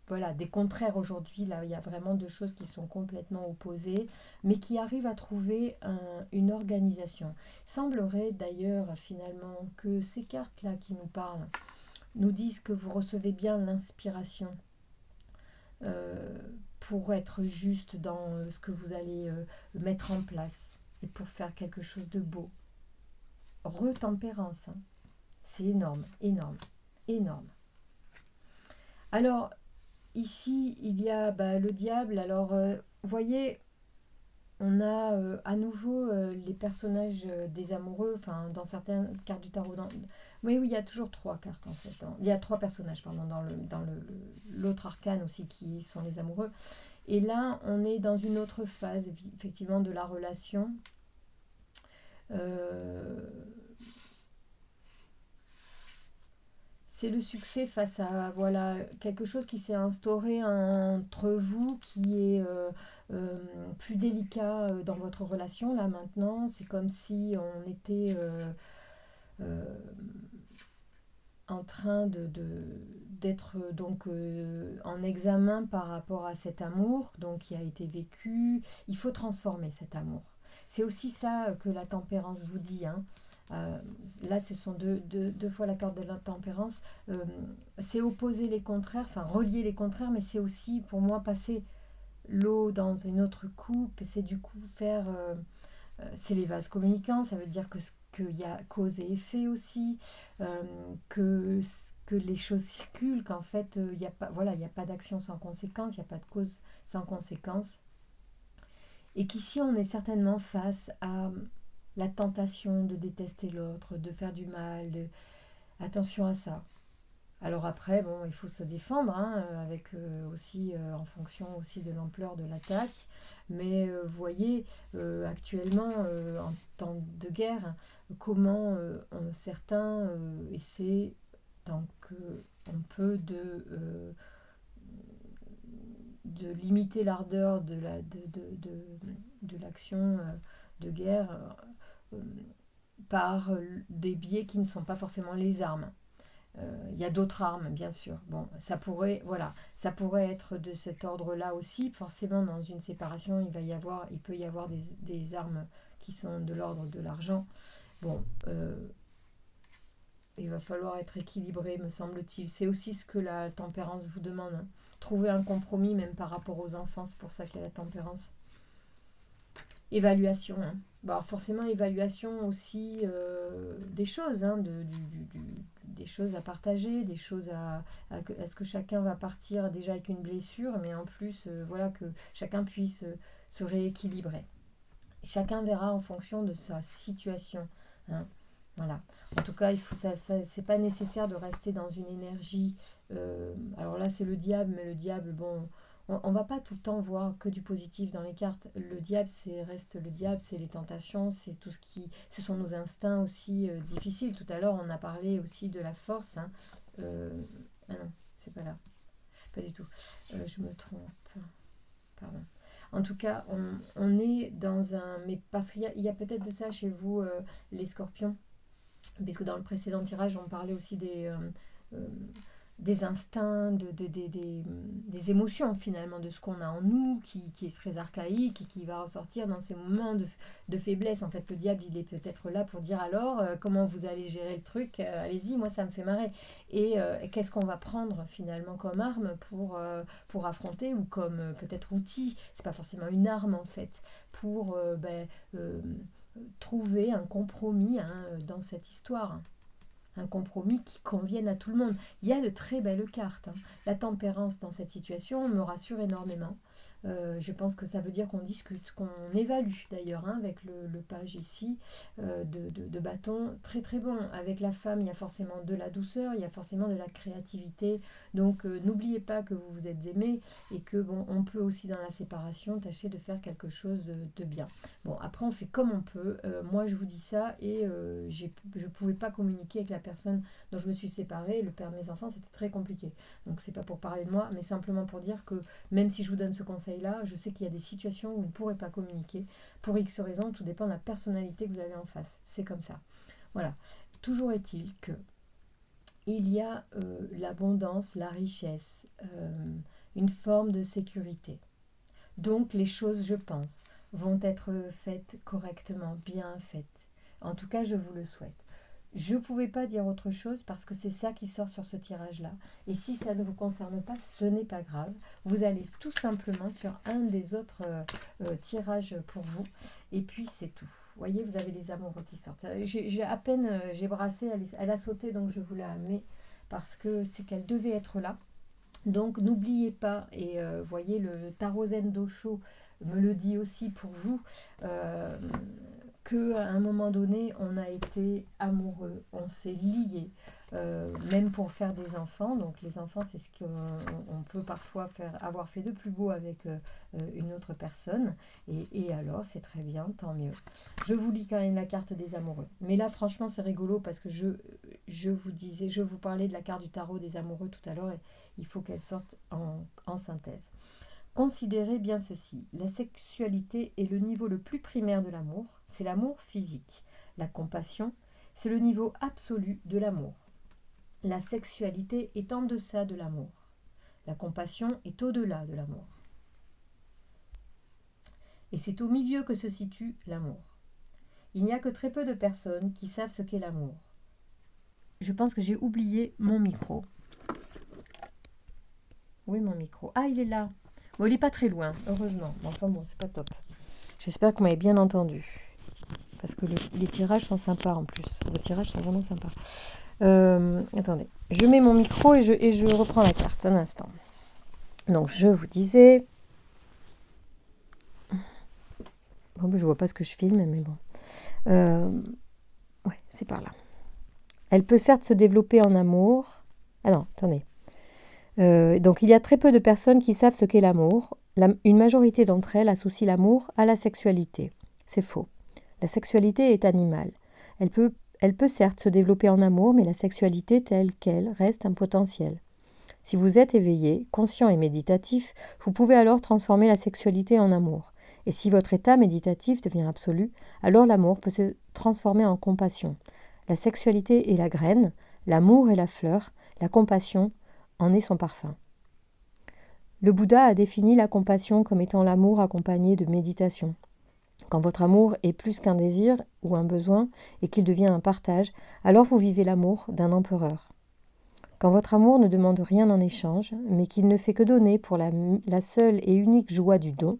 voilà, des contraires aujourd'hui. Là, il y a vraiment deux choses qui sont complètement opposées, mais qui arrivent à trouver une organisation. Il semblerait d'ailleurs finalement que ces cartes-là qui nous parlent nous disent que vous recevez bien l'inspiration pour être juste dans ce que vous allez mettre en place et pour faire quelque chose de beau. Retempérance, hein. C'est énorme, énorme, énorme. Alors, ici, il y a le diable. Alors, vous voyez, on a à nouveau les personnages des amoureux, enfin, dans certaines cartes du tarot. Oui, il y a toujours trois cartes, en fait. Il y a trois personnages, pardon, dans l'autre arcane aussi, qui sont les amoureux. Et là, on est dans une autre phase, effectivement, de la relation. C'est le succès face à voilà, quelque chose qui s'est instauré entre vous, qui est plus délicat dans votre relation. Là, maintenant, c'est comme si on était en train d'être donc en examen par rapport à cet amour donc, qui a été vécu. Il faut transformer cet amour. C'est aussi ça que la tempérance vous dit, hein. Là, ce sont deux fois la carte de la tempérance. C'est opposer les contraires, enfin relier les contraires, mais c'est aussi pour moi passer l'eau dans une autre coupe. C'est du coup faire... c'est les vases communicants, ça veut dire qu'il y a cause et effet aussi, que les choses circulent, qu'en fait, il n'y a pas, voilà, il n'y a pas d'action sans conséquence, il n'y a pas de cause sans conséquence. Et qu'ici, on est certainement face à la tentation de détester l'autre, de faire du mal. Attention à ça. Alors après, bon, il faut se défendre, hein, avec aussi en fonction aussi de l'ampleur de l'attaque. Mais vous voyez, actuellement, en temps de guerre, comment certains essaient, tant qu'on peut, de limiter l'ardeur de l'action de guerre par des biais qui ne sont pas forcément les armes. Il y a d'autres armes, bien sûr. Bon, ça pourrait être de cet ordre-là aussi. Forcément, dans une séparation, il peut y avoir des armes qui sont de l'ordre de l'argent. Bon, il va falloir être équilibré, me semble-t-il. C'est aussi ce que la tempérance vous demande, hein. Trouver un compromis, même par rapport aux enfants. C'est pour ça qu'il y a la tempérance. Évaluation, hein. Bon, forcément, évaluation aussi des choses, hein, des choses à partager, des choses est-ce que chacun va partir déjà avec une blessure, mais en plus, voilà, que chacun puisse se rééquilibrer. Chacun verra en fonction de sa situation, hein. Voilà. En tout cas, c'est pas nécessaire de rester dans une énergie. Alors là, c'est le diable, mais le diable, bon, on va pas tout le temps voir que du positif dans les cartes. Le diable, reste le diable, c'est les tentations, c'est tout ce sont nos instincts aussi difficiles. Tout à l'heure, on a parlé aussi de la force. Hein. Ah non, c'est pas là, pas du tout. Je me trompe. Pardon. En tout cas, on est dans un... Mais parce qu'il y a peut-être de ça chez vous, les scorpions, puisque dans le précédent tirage, on parlait aussi des instincts, des émotions finalement, de ce qu'on a en nous, qui est très archaïque et qui va ressortir dans ces moments de faiblesse. En fait, le diable, il est peut-être là pour dire alors, comment vous allez gérer le truc, allez-y, moi ça me fait marrer. Et qu'est-ce qu'on va prendre finalement comme arme pour affronter, ou comme peut-être outil, c'est pas forcément une arme en fait, pour trouver un compromis dans cette histoire. Un compromis qui convienne à tout le monde. Il y a de très belles cartes. Hein. La tempérance dans cette situation me rassure énormément. Je pense que ça veut dire qu'on discute, qu'on évalue d'ailleurs, avec le page ici de bâton. Très très bon. Avec la femme, il y a forcément de la douceur, il y a forcément de la créativité. Donc n'oubliez pas que vous vous êtes aimés et que on peut aussi dans la séparation tâcher de faire quelque chose de bien. Bon, après on fait comme on peut. Moi je vous dis ça et je ne pouvais pas communiquer avec la personne dont je me suis séparée. Le père de mes enfants, c'était très compliqué. Donc c'est pas pour parler de moi, mais simplement pour dire que même si je vous donne ce conseil-là, je sais qu'il y a des situations où vous ne pourrez pas communiquer. Pour X raisons, tout dépend de la personnalité que vous avez en face. C'est comme ça. Voilà. Toujours est-il que il y a l'abondance, la richesse, une forme de sécurité. Donc les choses, je pense, vont être faites correctement, bien faites. En tout cas, je vous le souhaite. Je ne pouvais pas dire autre chose parce que c'est ça qui sort sur ce tirage-là. Et si ça ne vous concerne pas, ce n'est pas grave. Vous allez tout simplement sur un des autres tirages pour vous. Et puis c'est tout. Vous voyez, vous avez les amoureux qui sortent. J'ai à peine, j'ai brassé, elle a sauté, donc je vous l'ai amenée parce que c'est qu'elle devait être là. Donc n'oubliez pas, et voyez, le tarot Zen Dosho me le dit aussi pour vous, qu'à un moment donné, on a été amoureux, on s'est lié, même pour faire des enfants. Donc les enfants, c'est ce qu'on peut parfois avoir fait de plus beau avec une autre personne. Et alors, c'est très bien, tant mieux. Je vous lis quand même la carte des amoureux. Mais là, franchement, c'est rigolo parce que je vous parlais de la carte du tarot des amoureux tout à l'heure et il faut qu'elle sorte en synthèse. Considérez bien ceci, la sexualité est le niveau le plus primaire de l'amour, c'est l'amour physique. La compassion, c'est le niveau absolu de l'amour. La sexualité est en deçà de l'amour. La compassion est au-delà de l'amour. Et c'est au milieu que se situe l'amour. Il n'y a que très peu de personnes qui savent ce qu'est l'amour. Je pense que j'ai oublié mon micro. Oui, mon micro. Ah, il est là. Bon, il n'est pas très loin, heureusement. Enfin bon, c'est pas top. J'espère que vous m'avez bien entendu. Parce que les tirages sont sympas en plus. Vos tirages sont vraiment sympas. Attendez. Je mets mon micro et je reprends la carte un instant. Donc, je vous disais... Bon, je ne vois pas ce que je filme, mais bon. Ouais, c'est par là. Elle peut certes se développer en amour. Ah non, attendez. Donc il y a très peu de personnes qui savent ce qu'est l'amour. Une majorité d'entre elles associent l'amour à la sexualité. C'est faux. La sexualité est animale. Elle peut certes se développer en amour, mais la sexualité telle qu'elle reste un potentiel. Si vous êtes éveillé, conscient et méditatif, vous pouvez alors transformer la sexualité en amour. Et si votre état méditatif devient absolu, alors l'amour peut se transformer en compassion. La sexualité est la graine, l'amour est la fleur, la compassion en est son parfum. Le Bouddha a défini la compassion comme étant l'amour accompagné de méditation. Quand votre amour est plus qu'un désir ou un besoin et qu'il devient un partage, alors vous vivez l'amour d'un empereur. Quand votre amour ne demande rien en échange, mais qu'il ne fait que donner pour la seule et unique joie du don,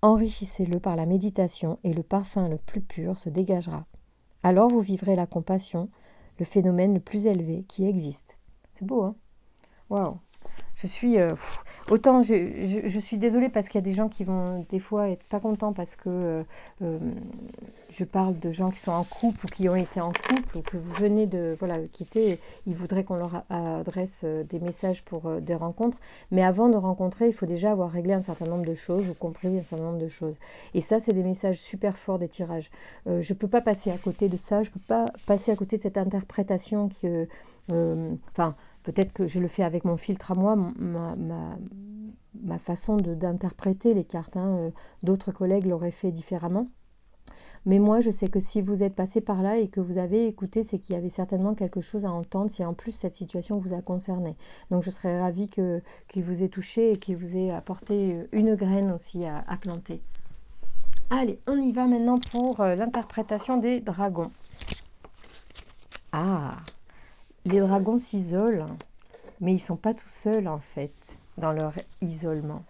enrichissez-le par la méditation et le parfum le plus pur se dégagera. Alors vous vivrez la compassion, le phénomène le plus élevé qui existe. C'est beau, hein ? Waouh! autant je suis désolée parce qu'il y a des gens qui vont des fois être pas contents parce que je parle de gens qui sont en couple ou qui ont été en couple ou que vous venez de quitter. Ils voudraient qu'on leur adresse des messages pour des rencontres. Mais avant de rencontrer, il faut déjà avoir réglé un certain nombre de choses ou compris un certain nombre de choses. Et ça, c'est des messages super forts, des tirages. Je ne peux pas passer à côté de ça. Je ne peux pas passer à côté de cette interprétation qui... peut-être que je le fais avec mon filtre à moi, ma façon d'interpréter les cartes. D'autres collègues l'auraient fait différemment. Mais moi, je sais que si vous êtes passé par là et que vous avez écouté, c'est qu'il y avait certainement quelque chose à entendre si en plus cette situation vous a concerné. Donc je serais ravie qu'il vous ait touché et qu'il vous ait apporté une graine aussi à planter. Allez, on y va maintenant pour l'interprétation des dragons. Ah, les dragons s'isolent, mais ils ne sont pas tout seuls en fait, dans leur isolement.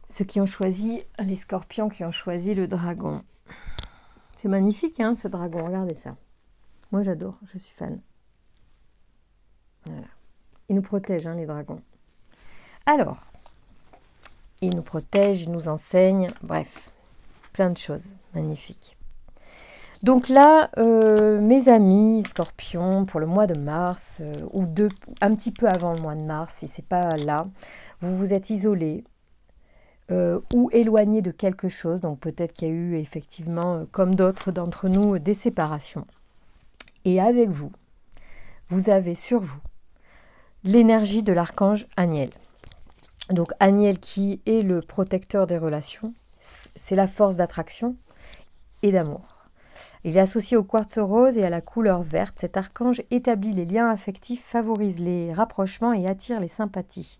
Ceux qui ont choisi, les scorpions qui ont choisi le dragon. C'est magnifique ce dragon, regardez ça. Moi j'adore, je suis fan. Voilà. Ils nous protègent les dragons. Alors, ils nous protègent, ils nous enseignent, bref, plein de choses magnifiques. Donc là, mes amis scorpions, pour le mois de mars, un petit peu avant le mois de mars, si ce n'est pas là, vous vous êtes isolés ou éloignés de quelque chose. Donc peut-être qu'il y a eu effectivement, comme d'autres d'entre nous, des séparations. Et avec vous, vous avez sur vous l'énergie de l'archange Aniel. Donc Aniel qui est le protecteur des relations, c'est la force d'attraction et d'amour. Il est associé au quartz rose et à la couleur verte. Cet archange établit les liens affectifs, favorise les rapprochements et attire les sympathies.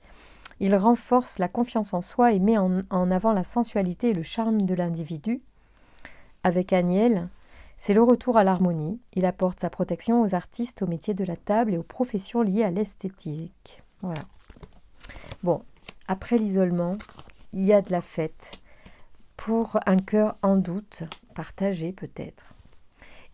Il renforce la confiance en soi et met en avant la sensualité et le charme de l'individu. Avec Aniel, c'est le retour à l'harmonie. Il apporte sa protection aux artistes, aux métiers de la table et aux professions liées à l'esthétique. Voilà. Bon, après l'isolement, il y a de la fête pour un cœur en doute, partagé peut-être.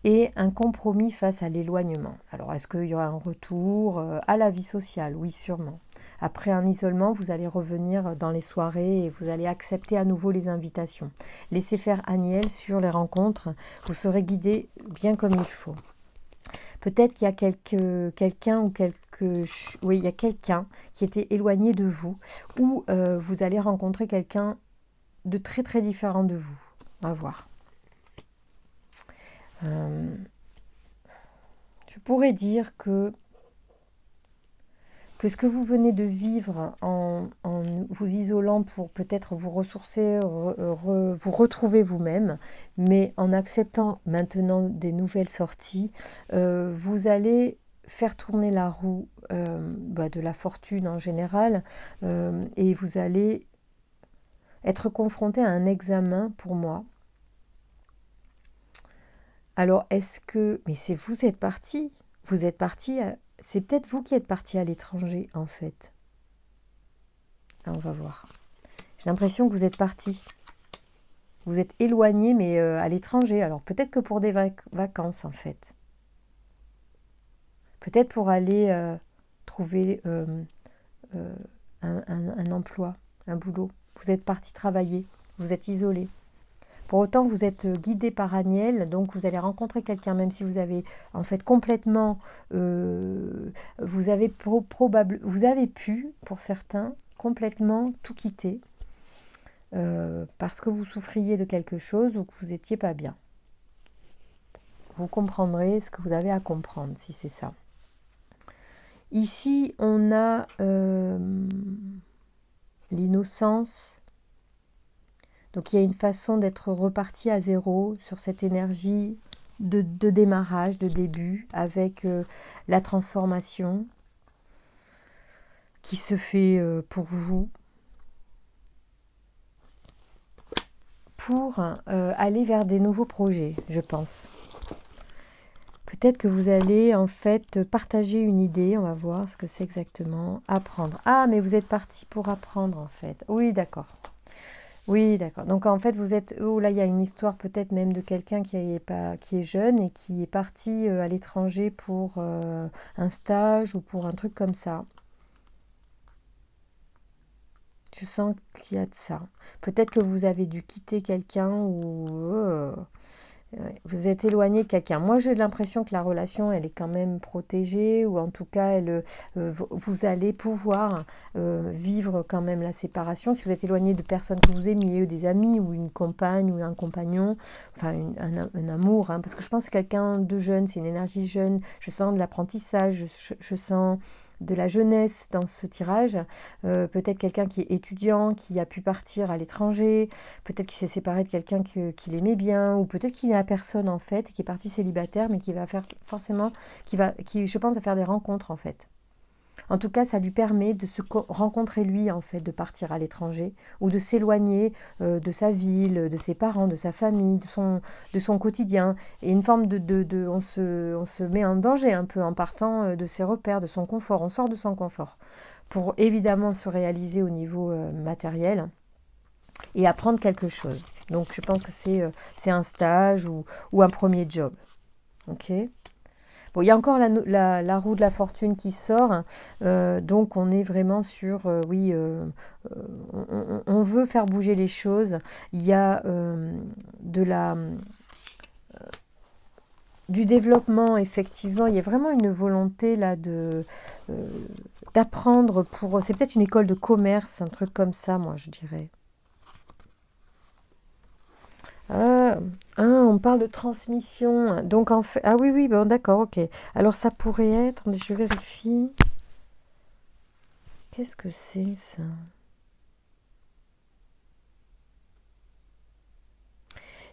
Et un compromis face à l'éloignement. Alors, est-ce qu'il y aura un retour à la vie sociale? Oui, sûrement. Après un isolement, vous allez revenir dans les soirées et vous allez accepter à nouveau les invitations. Laissez faire Aniel sur les rencontres. Vous serez guidé bien comme il faut. Peut-être qu'il y a quelqu'un qui était éloigné de vous ou vous allez rencontrer quelqu'un de très très différent de vous. On va voir. Je pourrais dire que ce que vous venez de vivre en vous isolant pour peut-être vous ressourcer, vous retrouver vous-même, mais en acceptant maintenant des nouvelles sorties, vous allez faire tourner la roue de la fortune en général et vous allez être confronté à un examen pour moi. Alors, mais c'est vous êtes parti. C'est peut-être vous qui êtes parti à l'étranger, en fait. Ah, on va voir. J'ai l'impression que vous êtes parti. Vous êtes éloigné, mais à l'étranger. Alors, peut-être que pour des vacances, en fait. Peut-être pour aller trouver un emploi, un boulot. Vous êtes parti travailler. Vous êtes isolé. Pour autant, vous êtes guidé par Aniel, donc vous allez rencontrer quelqu'un, même si vous avez en fait complètement, vous avez pu, pour certains, complètement tout quitter parce que vous souffriez de quelque chose ou que vous n'étiez pas bien. Vous comprendrez ce que vous avez à comprendre, si c'est ça. Ici, on a l'innocence. Donc il y a une façon d'être reparti à zéro sur cette énergie de démarrage, de début, avec la transformation qui se fait pour vous, pour aller vers des nouveaux projets, je pense. Peut-être que vous allez en fait partager une idée, on va voir ce que c'est exactement, apprendre. Ah, mais vous êtes parti pour apprendre en fait. Oui, d'accord. Oui, d'accord. Donc en fait, vous êtes... Oh là, il y a une histoire peut-être même de quelqu'un qui est jeune et qui est parti à l'étranger pour un stage ou pour un truc comme ça. Je sens qu'il y a de ça. Peut-être que vous avez dû quitter quelqu'un ou vous êtes éloigné de quelqu'un. Moi, j'ai l'impression que la relation, elle est quand même protégée, ou en tout cas, vous allez pouvoir vivre quand même la séparation. Si vous êtes éloigné de personnes que vous aimiez, ou des amis, ou une compagne, ou un compagnon, enfin un amour, hein, parce que je pense que c'est quelqu'un de jeune, c'est une énergie jeune. Je sens de l'apprentissage, je sens de la jeunesse dans ce tirage. Peut-être quelqu'un qui est étudiant, qui a pu partir à l'étranger, peut-être qu'il s'est séparé de quelqu'un qu'il aimait bien, ou peut-être qu'il n'a personne en fait, qui est parti célibataire, mais qui va faire forcément, qui je pense va faire des rencontres en fait. En tout cas, ça lui permet de se rencontrer lui en fait, de partir à l'étranger, ou de s'éloigner de sa ville, de ses parents, de sa famille, de son quotidien. Et une forme on se met en danger un peu en partant de ses repères, de son confort. On sort de son confort pour évidemment se réaliser au niveau matériel et apprendre quelque chose. Donc je pense que c'est un stage ou un premier job. Ok. Bon, il y a encore la roue de la fortune qui sort, donc on est vraiment sur, oui, on veut faire bouger les choses. Il y a du développement, effectivement. Il y a vraiment une volonté là d'apprendre pour... C'est peut-être une école de commerce, un truc comme ça, moi, je dirais. On parle de transmission. Donc en fait, ah oui, oui, bon, d'accord, ok. Alors ça pourrait être, mais je vérifie. Qu'est-ce que c'est ça?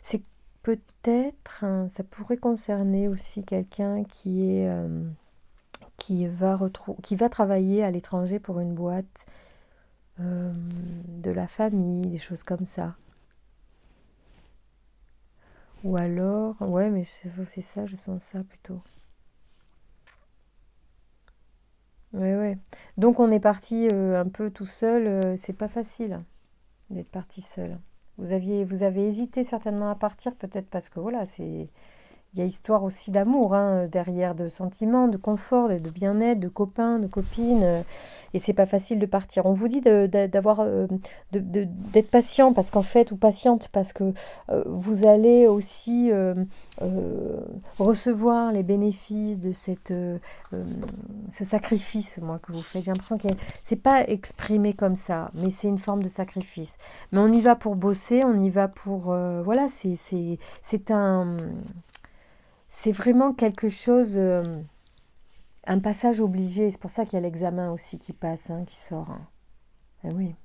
C'est peut-être, ça pourrait concerner aussi quelqu'un qui va travailler à l'étranger pour une boîte, de la famille, des choses comme ça. Ou alors, ouais, mais c'est ça, je sens ça plutôt. Ouais, ouais. Donc on est parti un peu tout seul. C'est pas facile d'être parti seul. Vous avez hésité certainement à partir, peut-être parce que voilà, il y a histoire aussi d'amour hein, derrière, de sentiments, de confort, de bien-être, de copains, de copines. Et c'est pas facile de partir. On vous dit d'avoir, d'être patient parce qu'en fait, ou patiente, parce que vous allez aussi recevoir les bénéfices de ce sacrifice, moi, que vous faites. J'ai l'impression que c'est pas exprimé comme ça, mais c'est une forme de sacrifice. Mais on y va pour bosser, on y va pour, voilà, c'est vraiment quelque chose, un passage obligé. C'est pour ça qu'il y a l'examen aussi qui passe, hein, qui sort. Hein. Eh oui.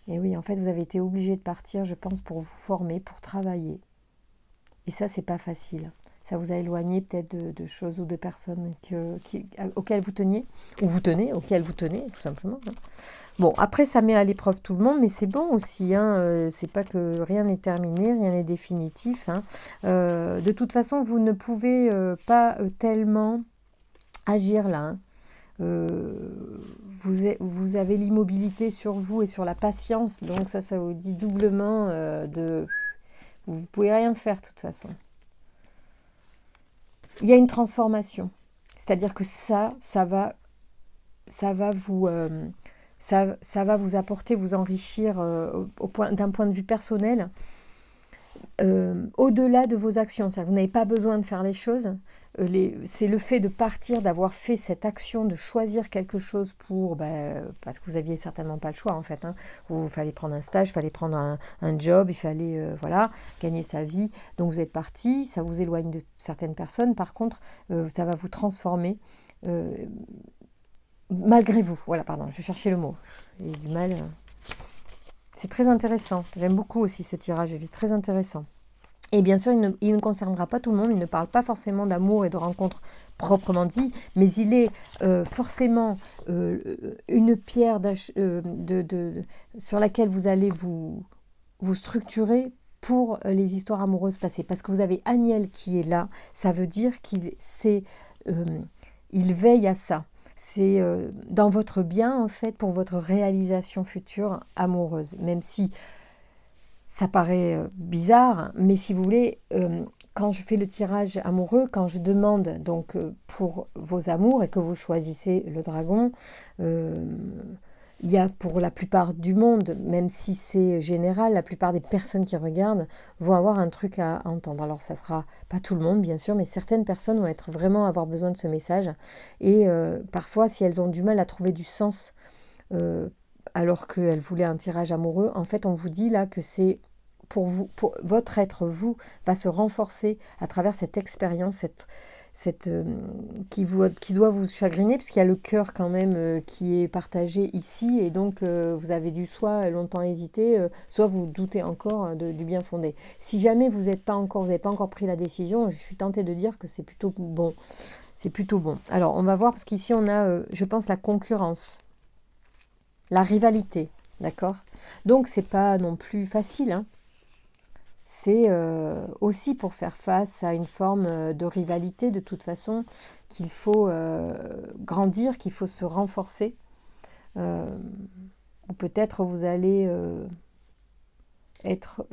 Et oui, en fait, vous avez été obligé de partir, je pense, pour vous former, pour travailler. Et ça, c'est pas facile. Ça vous a éloigné peut-être de choses ou de personnes auxquelles vous teniez, ou vous tenez, auxquelles vous tenez, tout simplement. Hein. Bon, après, ça met à l'épreuve tout le monde, mais c'est bon aussi. Hein, c'est pas que rien n'est terminé, rien n'est définitif. Hein. De toute façon, vous ne pouvez pas tellement agir là. Hein. Vous avez l'immobilité sur vous et sur la patience, donc ça vous dit doublement de... Vous ne pouvez rien faire de toute façon. Il y a une transformation. C'est-à-dire que ça va vous... ça va vous apporter, vous enrichir d'un point de vue personnel, au-delà de vos actions. C'est-à-dire que vous n'avez pas besoin de faire les choses. C'est le fait de partir, d'avoir fait cette action, de choisir quelque chose parce que vous n'aviez certainement pas le choix en fait. Hein. Il fallait prendre un stage, il fallait prendre un job, il fallait gagner sa vie. Donc vous êtes parti, ça vous éloigne de certaines personnes. Par contre, ça va vous transformer malgré vous. Voilà, pardon, je cherchais le mot. J'ai du mal. C'est très intéressant. J'aime beaucoup aussi ce tirage, il est très intéressant. Et bien sûr, il ne concernera pas tout le monde, il ne parle pas forcément d'amour et de rencontres proprement dit, mais il est forcément une pierre sur laquelle vous allez vous structurer pour les histoires amoureuses passées. Parce que vous avez Aniel qui est là, ça veut dire il veille à ça. C'est dans votre bien, en fait, pour votre réalisation future amoureuse. Même si ça paraît bizarre, mais si vous voulez, quand je fais le tirage amoureux, quand je demande donc pour vos amours et que vous choisissez le dragon, il y a pour la plupart du monde, même si c'est général, la plupart des personnes qui regardent vont avoir un truc à entendre. Alors ça sera pas tout le monde bien sûr, mais certaines personnes vont être vraiment avoir besoin de ce message. Et parfois, si elles ont du mal à trouver du sens alors qu'elles voulaient un tirage amoureux, en fait on vous dit là que c'est pour vous, pour votre être, vous, va se renforcer à travers cette expérience, qui doit vous chagriner, puisqu'il y a le cœur quand même qui est partagé ici, et donc vous avez dû soit longtemps hésiter, soit vous doutez encore du bien fondé. Si jamais vous n'avez pas encore pris la décision, je suis tentée de dire que c'est plutôt bon. C'est plutôt bon. Alors, on va voir, parce qu'ici, on a, je pense, la concurrence, la rivalité, d'accord? Donc, c'est pas non plus facile, hein. C'est aussi pour faire face à une forme de rivalité, de toute façon, qu'il faut grandir, qu'il faut se renforcer. Ou peut-être vous allez être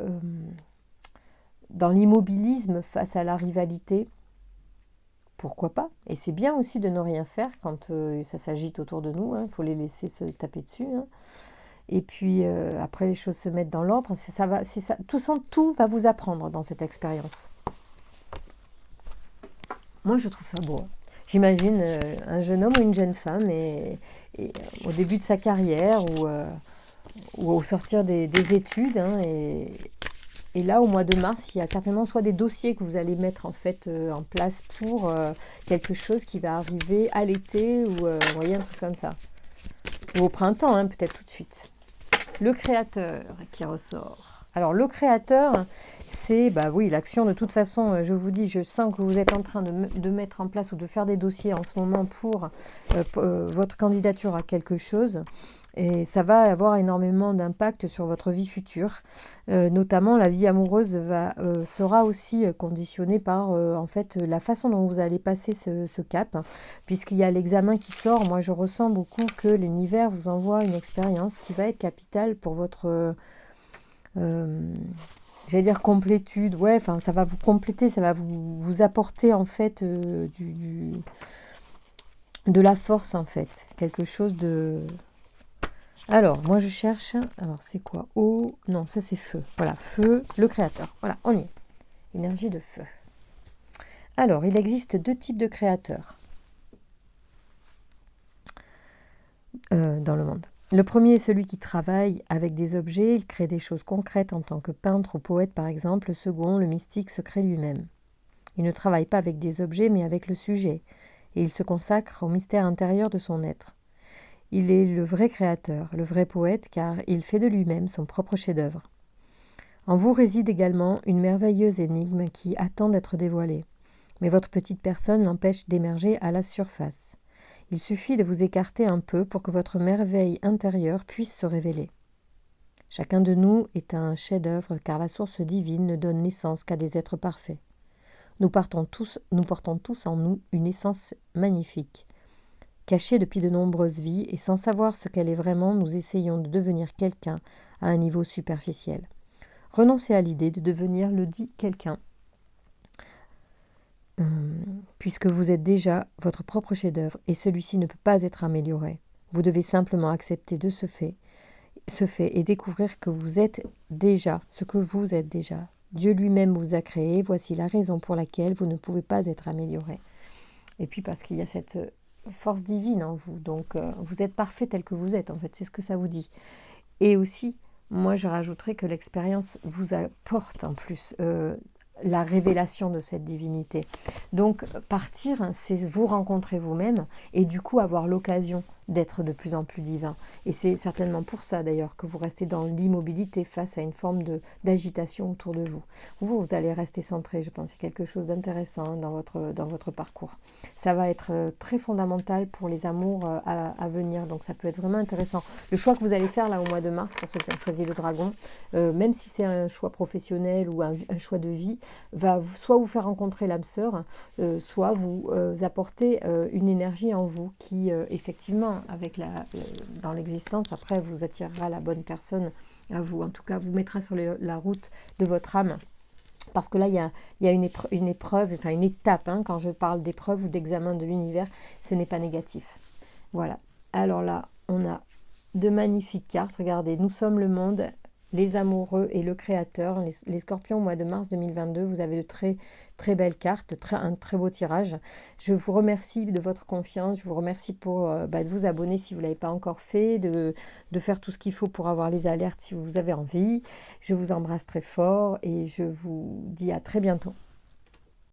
dans l'immobilisme face à la rivalité. Pourquoi pas? Et c'est bien aussi de ne rien faire quand ça s'agite autour de nous. Il faut les laisser se taper dessus. Hein. Et puis après les choses se mettent dans l'ordre, tout va vous apprendre dans cette expérience. Moi je trouve ça beau. J'imagine un jeune homme ou une jeune femme et au début de sa carrière ou au sortir des études. Hein, et là au mois de mars, il y a certainement soit des dossiers que vous allez mettre en fait en place pour quelque chose qui va arriver à l'été ou vous voyez un truc comme ça. Ou au printemps, hein, peut-être tout de suite. Le créateur qui ressort. Alors le créateur, c'est l'action. De toute façon, je vous dis, je sens que vous êtes en train de mettre en place ou de faire des dossiers en ce moment pour votre candidature à quelque chose. Et ça va avoir énormément d'impact sur votre vie future. Notamment, la vie amoureuse sera aussi conditionnée par en fait la façon dont vous allez passer ce cap. Puisqu'il y a l'examen qui sort, moi je ressens beaucoup que l'univers vous envoie une expérience qui va être capitale pour votre... j'allais dire complétude. Ouais, enfin ça va vous compléter, ça va vous apporter en fait de la force en fait. Quelque chose de... Alors, moi je cherche, alors c'est quoi? Eau, non, ça c'est feu. Voilà, feu, le créateur. Voilà, on y est. Énergie de feu. Alors, il existe 2 types de créateurs dans le monde. Le premier est celui qui travaille avec des objets, il crée des choses concrètes en tant que peintre ou poète par exemple. Le second, le mystique, se crée lui-même. Il ne travaille pas avec des objets mais avec le sujet, et il se consacre au mystère intérieur de son être. Il est le vrai créateur, le vrai poète, car il fait de lui-même son propre chef-d'œuvre. En vous réside également une merveilleuse énigme qui attend d'être dévoilée. Mais votre petite personne l'empêche d'émerger à la surface. Il suffit de vous écarter un peu pour que votre merveille intérieure puisse se révéler. Chacun de nous est un chef-d'œuvre, car la source divine ne donne naissance qu'à des êtres parfaits. Nous portons tous en nous une essence magnifique. Cachée depuis de nombreuses vies, et sans savoir ce qu'elle est vraiment, nous essayons de devenir quelqu'un à un niveau superficiel. Renoncez à l'idée de devenir le dit quelqu'un, puisque vous êtes déjà votre propre chef-d'œuvre, et celui-ci ne peut pas être amélioré. Vous devez simplement accepter de ce fait et découvrir que vous êtes déjà ce que vous êtes déjà. Dieu lui-même vous a créé, voici la raison pour laquelle vous ne pouvez pas être amélioré. Et puis parce qu'il y a cette force divine en vous, donc vous êtes parfait tel que vous êtes en fait, c'est ce que ça vous dit. Et aussi, moi je rajouterais que l'expérience vous apporte en plus la révélation de cette divinité. Donc partir, c'est vous rencontrer vous-même et du coup avoir l'occasion d'être de plus en plus divin. Et c'est certainement pour ça d'ailleurs que vous restez dans l'immobilité face à une forme d'agitation autour de vous. Vous allez rester centré, je pense. Il y a quelque chose d'intéressant dans votre parcours. Ça va être très fondamental pour les amours à venir, donc ça peut être vraiment intéressant. Le choix que vous allez faire là au mois de mars, pour ceux qui ont choisi le dragon, même si c'est un choix professionnel ou un choix de vie, va soit vous faire rencontrer l'âme sœur, soit vous apporter une énergie en vous qui effectivement dans l'existence, après vous attirera la bonne personne à vous, en tout cas vous mettra sur la route de votre âme, parce que là il y a une épreuve, enfin une étape, hein, quand je parle d'épreuve ou d'examen de l'univers, ce n'est pas négatif. Voilà, alors là on a de magnifiques cartes. Regardez, nous sommes le monde, les amoureux et le créateur. Les scorpions, au mois de mars 2022, vous avez de très, très belles cartes, un très beau tirage. Je vous remercie de votre confiance. Je vous remercie pour de vous abonner si vous ne l'avez pas encore fait, de faire tout ce qu'il faut pour avoir les alertes si vous avez envie. Je vous embrasse très fort et je vous dis à très bientôt.